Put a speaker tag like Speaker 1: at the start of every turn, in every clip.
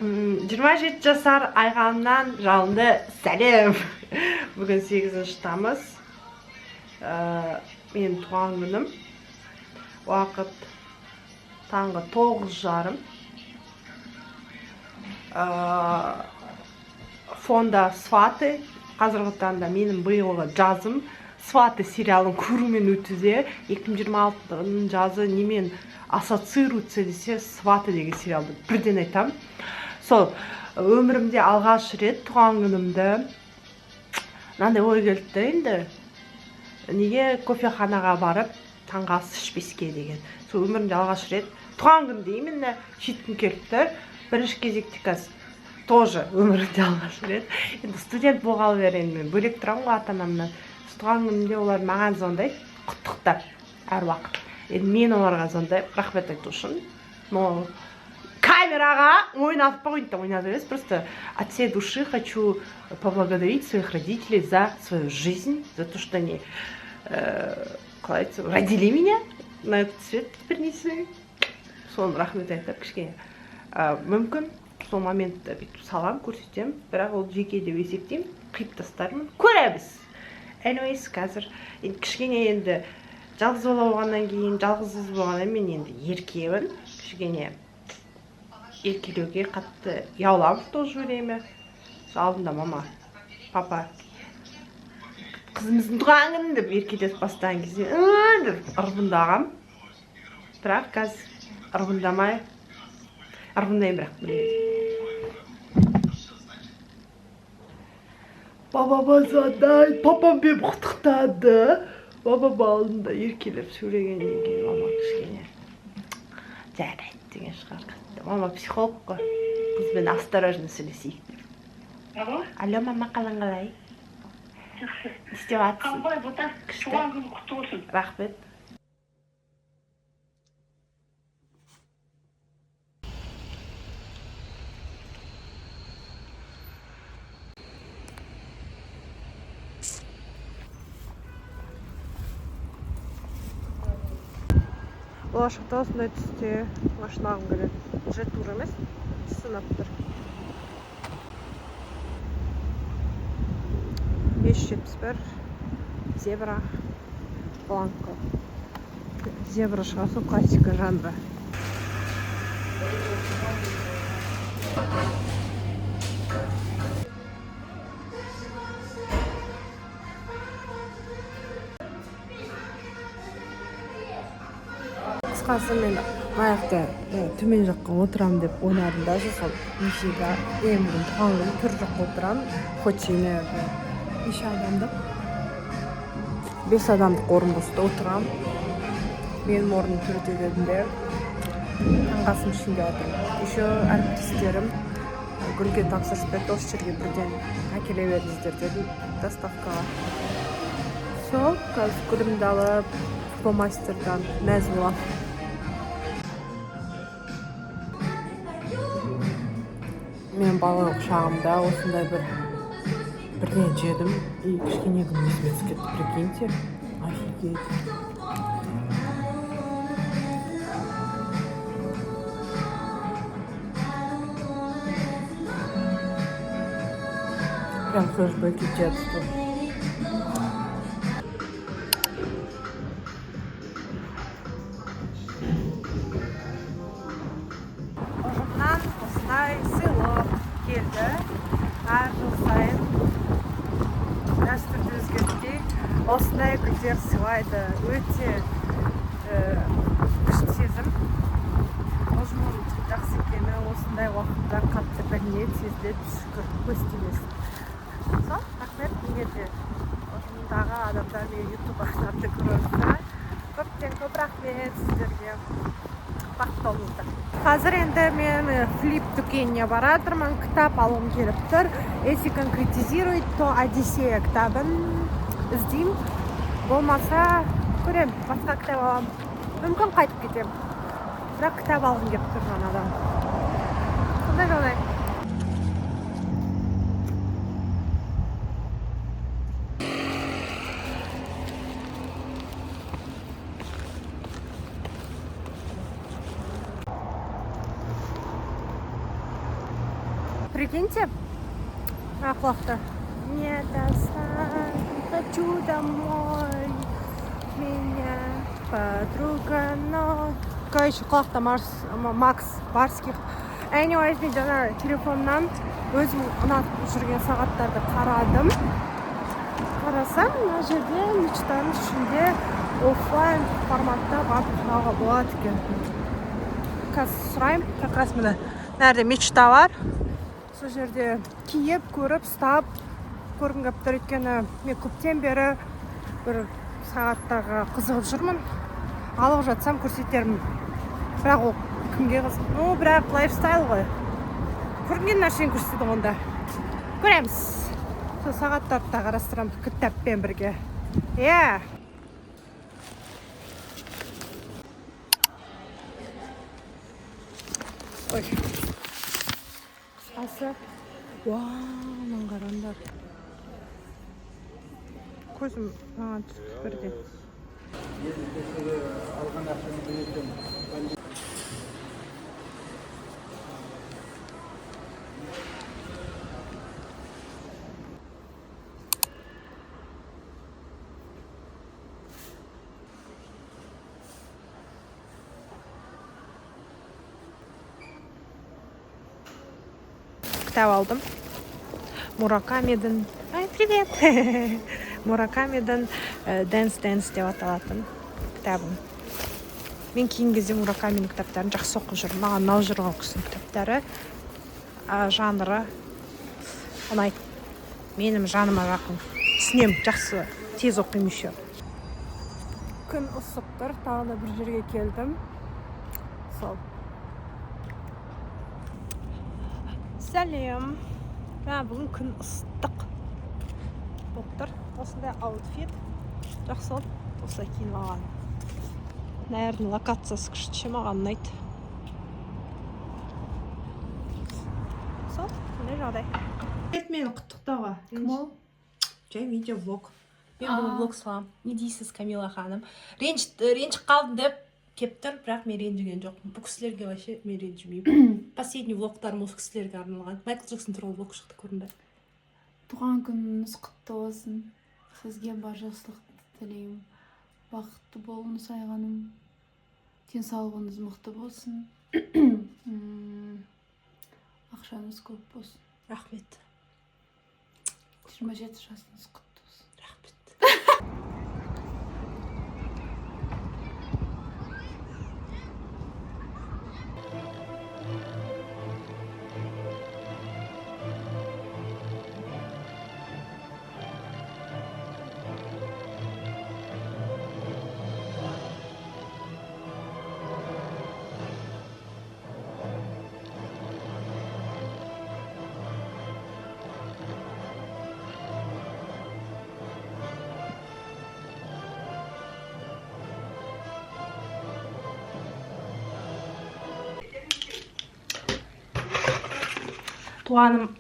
Speaker 1: 27 жасар Айғанымнан жалынды сәлем. Бүгін 8 тамыз. Менің туған күнім. Уақыт таңғы 9:30. Фонда «Сваты». Қазіргі таңда менің биылғы жазым «Сваты» сериалын көрумен өтуде. 2026 жазы немен ассоциируется десе «Сваты» деген сериалды бірден айтам. Сол өмірімде алғаш рет туған күнімді мынандай ой келді енді. Неге кофеханаға барып таңғы ас ішпеске деген. Сол өмірімде алғаш рет туған күнде именно шеткім келді. Бірінші кезекте қазір тоже өмірімде алғаш рет. Енді студент болғалы бері мен бөлек тұрамын ғой ата-анамнан. Туған күнімде олар маған звондайды, құттықтап әр уақыт. Енді мен оларға звондаймын, рахмет айту үшін. Но камераға ойнатпа ойнатып емес, просто от всей души хочу поблагодарить своих родителей за свою жизнь, за то, что они родили меня, на этот свет принесли. Соны рахмет айтып кішкене. Мүмкін сол моментті салам көрсетемін, бірақ ол жеке деп есептеймін, қиып тастармын. Көреміз. Anyways, қазір кішкене енді жалғыз бала болғаннан кейін, жалғыз болғаннан мен енді еркемін. Кішкене еркелеуге қатты ұяламын в то же время. Алдында мама, папа, қызымыздың туған күні деп еркелесіп бастаған кезде деп ырбындағам. Бірақ қазір ырбындаймын, бірақ Бабама звондайды, папам мені құттықтады. Бабам алдында еркелеп сөйлегеннен кейін мама кішкене жарайды деген шығар. Мама психолог қой. Қызбен осторожно сөйлесейік деп. Алло, мама, қалың қалай?
Speaker 2: Жақсы.
Speaker 1: Не істеп жатсың?
Speaker 2: Қамбай бота, туған күн құтты болсын.
Speaker 1: Рахмет. Болашақта осындай түсте машина алғым келеді. Жетур емес, сынап тұр. 571 зебра бланко. Зебра шығасы классика жанры. Қысқасы мен аяқта төмен жаққа отырам деп ойладым да, сол нешеге емін туған күн түр жаққа отырам. Хоть неше адамдық 5 адамдық орын болса отырам. Менің орным түрде дедімде таңғасым ішінде отырмын. Еще әріптестерім Гүлге тапсырыс берді, осы жерге бірден әкеле беріңіздер деді доставкаға. Сол қазір гүлімді алып фломастердан мәз боламын. Мен балалық шағымда осындай бірден жедім. И кішкене күн есіме түсіп кетті, прикиньте. Офигеть. Прям флешбеки детства. Келді. Әр жыл сайын дәстүрді өзгертпей осындай гүлдер сыйлайды. Өте күшті сезім. Ұжымның жақсы екені осындай уақытта қатты білінеді, сезіледі, шүкір, көз тимесін. Сол, рахмет, егерде ұжымдағы адамдар мен YouTube арқылы көріп жатса, көптен көп рахмет сіздерге. Бақытты болыңыздар. Қазір енді мен флип дүкеніне баратырмын, кітап алғым келіп тұр. Если конкретизирует, то Одиссея кітабын іздеймін. Болмаса, көрем, басқа кітап аламын. Мүмкін қайтып кетем. Бірақ кітап алғым келіп тұр жаңадан. Сондай жағдай. Прикиньте, құлақты. Не достану, хочу домой. Меня подруга, но... Короче, құлақта Макс Барских. Anyways, мен жаңа телефоннан өзім ұнатып жүрген сағаттарды қарадым. Қарасам, мына жерде мечтаның ішінде офлайн форматта барып қарауға болады екен. Қазір сұрайым, как раз міне нәрде мечта бар. Сол жерде киіп, көріп, ұстап көргім келіп тұр. Өйткені мен көптен бері бір сағаттарға қызығып жүрмін. Алып жатсам көрсетермін. Бірақ ол кімге қызық? Ну, бірақ лайфстайл ғой. Көрген нәрсені көрсетеді онда. Көреміз. Сол сағаттарды да қарастырамыз кітаппен бірге. Ой. Қысқасы. Маған қараңдар. Көзім маған түсіп бірден. Кітап алдым. Муракамидің... Ай, привет! Муракамидің Dance деп аталатын кітабым. Мен кейін кезде Муракамидің кітаптарын жақсы оқып жүрмін. Маған ұнап жүрген кісінің кітаптары жанры ұнайды. Менің жаныма жақын. Түсінемін, жақсы, тез оқимын еще. Күн ысып тұр, тағы да бір жерге келдім. Сол. Сәлем. Бүгін күн ыстық болып тұр. Осындай аутфит жақсы болып, осылай киініп алған. Наверное, локациясы күшті, маған ұнайды. Сол, қандай жағдай. Мені құттықтауға. Кім ол? Жай видео-влог. Мен бұл влог салам. Не дейсіз, Камила ханым? Ренжіп қалдым деп кеп тұр, бірақ мен ренжіген жоқпын. Бұл кісілерге вообще мен ренжімеймін. Последний влогтарым осы кісілерге арналған. Майкл Джексон туралы влог шықты, көрінді.
Speaker 3: Туған күніңіз құтты болсын. Сізге бар жақсылықты тілеймін. Бақытты болыңыз айғаным. Денсаулығыңыз мықты болсын. Ақшаңыз көп болсын.
Speaker 1: Рахмет.
Speaker 3: 27 жасыңыз құтты болсын.
Speaker 1: Рахмет. Туғаным.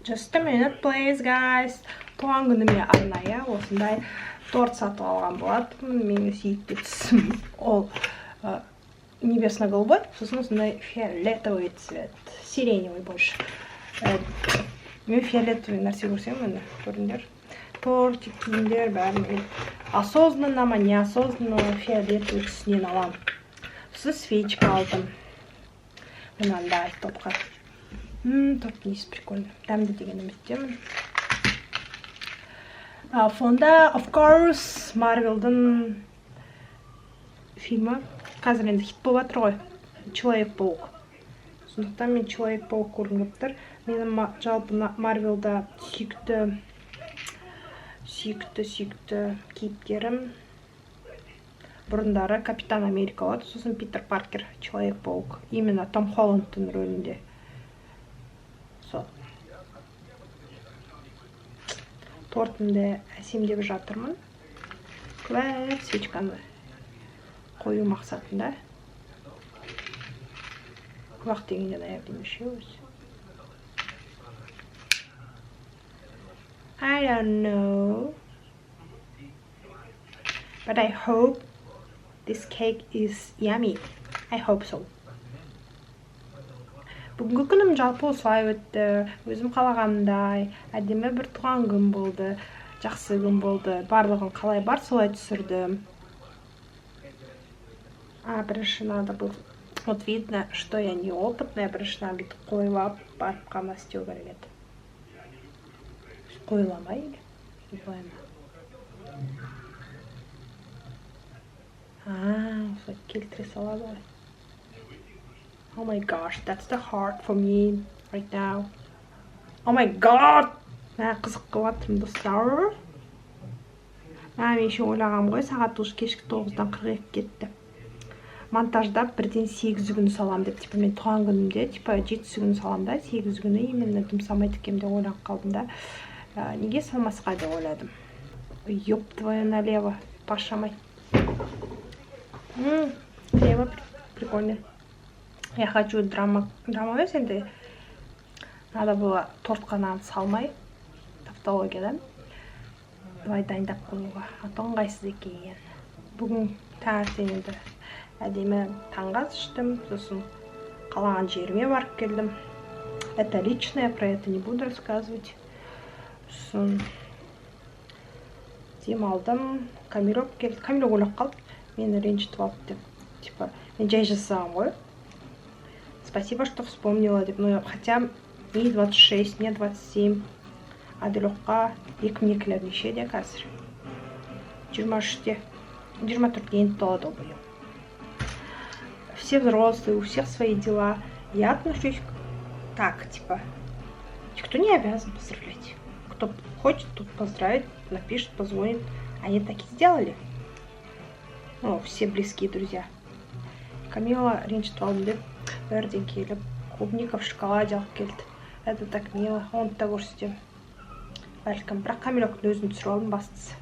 Speaker 1: Just a minute, please, guys. Туған күніме арнайы осындай торт сатып алған болатынмын. Менің сүйікті түсім ол небесно-голубой, сосын осындай фиолетовый цвет, сиреневый больше. Мен фиолетовый нәрсе көрсем, міне, көріңдер. Тортик, киімдер, бәрін осознанно, неосознанно фиолетовый түсінен аламын. Сосын свечка алдым. Мынандай топқа. Топ несі прикольно. Дәмді деген үміттемін. Фонда, of course, Марвелдің фильмі. Қазір енді хит болып жатыр ғой. Человек-паук. Сондықтан мен Человек-паук көргім келіп тұр. Менің жалпы Марвелда сүйікті кейіпкерім. Бұрындары Капитан Америка болады, сосын Питер Паркер, Человек-паук. Именно Том Холландтың рөлінде. Сол. Тортымды әсемдеп жатырмын. Күләп свечканы қою мақсатында. Уақыт дегенде наверное үшеуіз. I don't know. But I hope this cake is yummy. I hope so. Бүгінгі күнім жалпы осылай өтті. Өзім қалағандай әдемі бір туған күн болды. Жақсы күн болды. Барлығын қалай бар солай түсірдім. Бірінші надо было. Вот видно, что я неопытная. Бірінші надо бүйтіп қойлап, барып қана істеу керек еді. Қойламай или? Қойма. Осылай келтіре салады ғой. Oh my gosh, that's the hard for me right now. Oh my god! Қызық қылатырмын достар. Мен еще ойлағам ғой, сағат уже кешкі 9-дан 42 кетті. Монтаждап бірден 8 күн салам деп, типа мен туған күнімде, типа 7 күн салам да, 8 күні именно жұмсамайды екем деп ойлап қалдым да. Неге салмасқа деп ойладым. Ёп твою налево, пашамай. Хлеба прикольный. Я хочу драма енді. Надо было тортқа нан салмай, тавтологиядан. Былай дайындап қоюға. Атон қайсыз екен. Бүгін таңертең енді әдемі таңға іштім, сосын қалаған жеріме барып келдім. Это личное, про это не буду рассказывать. Сосын демалдым, Камилок келді. Камилок ойлап қалды, мені ренжітіп алды деп. Типа, мен жай жасағам ғой. Спасибо, что вспомнила деп. Ну, хотя не 26, не 27. Аделокқа 2002 нешеде қазір. 23-те, 24-те енді толады ғой. Все взрослые, у всех свои дела. Я отношусь так, типа, никто не обязан поздравлять. Кто хочет, тут поздравить, напишет, позвонит. Они так и сделали. Ну, все близкие друзья. Камила ренжітіп алдым деп, бірден келіп, клубника в шоколаде алып келді. Это так мило, он да көрсетем. Бәлкім, бірақ Камилоктың өзін түсіріп алдым бастысы.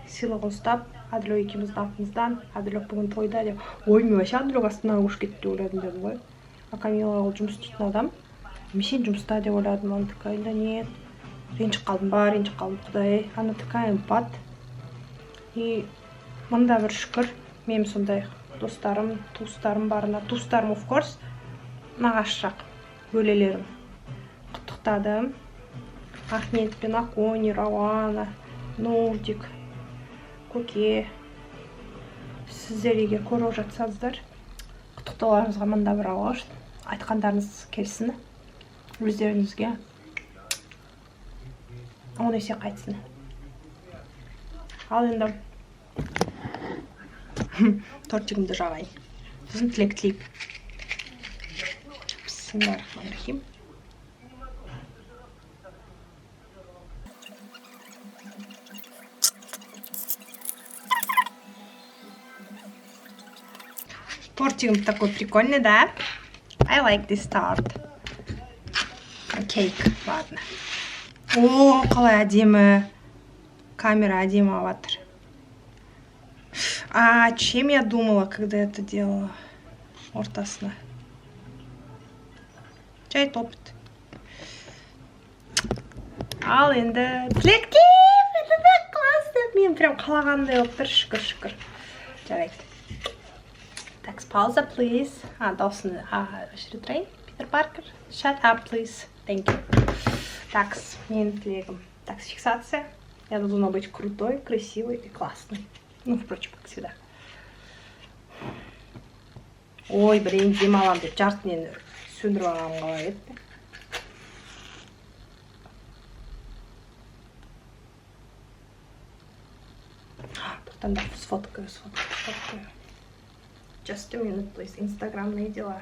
Speaker 1: Сыйлығын ұстап, Адело екеуміздің артымыздан, Аделок бүгін тойда деп. Ой, мен вообще Аделок астанаға көшіп кетті деп ойладым деді ғой. А Камила ол жұмыс істейтін адам. Мен сен жұмыста деп ойладым, она такая, да нет. Ренжіп қалдым ба, ренжіп қалдым, құдай. Она такая эмпат. И мында бір шүкір, менің сондай достарым, туыстарым барына, туыстарым of course, нағашырақ бөлелерім құттықтадым. Ахметпен, Акони, Рауана, Нурдик, Көке. Сіздер егер көріп жатсаңыздар, құттықтауларыңызға мында бір алғаш. Айтқандарыңыз келсін. Өздеріңізге 10 есе қайтсын. Ал енді тортигімді жағайын. Сосын тілек тілейіп. Бисмиллахиррахманиррахим. Тортигім такой прикольный, да? I like this tart. Cake, ладно. О, қалай әдемі. Камера әдемі аватар. А чем я думала, когда это делала? Ортасына. Жай топт. Ал енді тілектеймін. Это так классно. Мен прям қалағандай болып тұр, шүкір. Жарайды. Так, пауза, please. Даусын шіретрейн. Питер Паркер. Shut up, please. Thank you. Так, менің тілегім. Так, фиксация. Я должна быть крутой, красивой и классной. Ну, впрочем, как всегда. Ой, блин, демалам деп жартымен сөндіріп алғанмын қалай еді. Тоқтан да сфоткаю. Just a minute, please. Инстаграмные дела.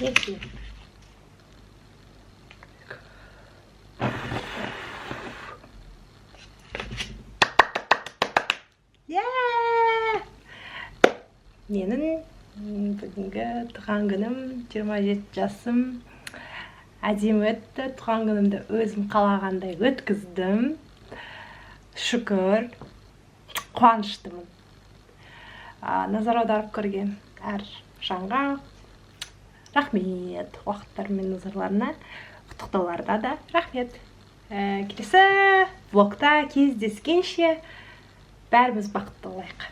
Speaker 1: Неси. Менің бүгінгі туған күнім 27 жасым. Әдемі өтті. Туған күнімді өзім қалағандай өткіздім. Шүкір. Қуаныштымын. Назар аударып көрген әр жанға рахмет уақыттары мен назарларына. құттықтауларда да рахмет. Келесі влогта кездескенше бәріміз бақытты болайық.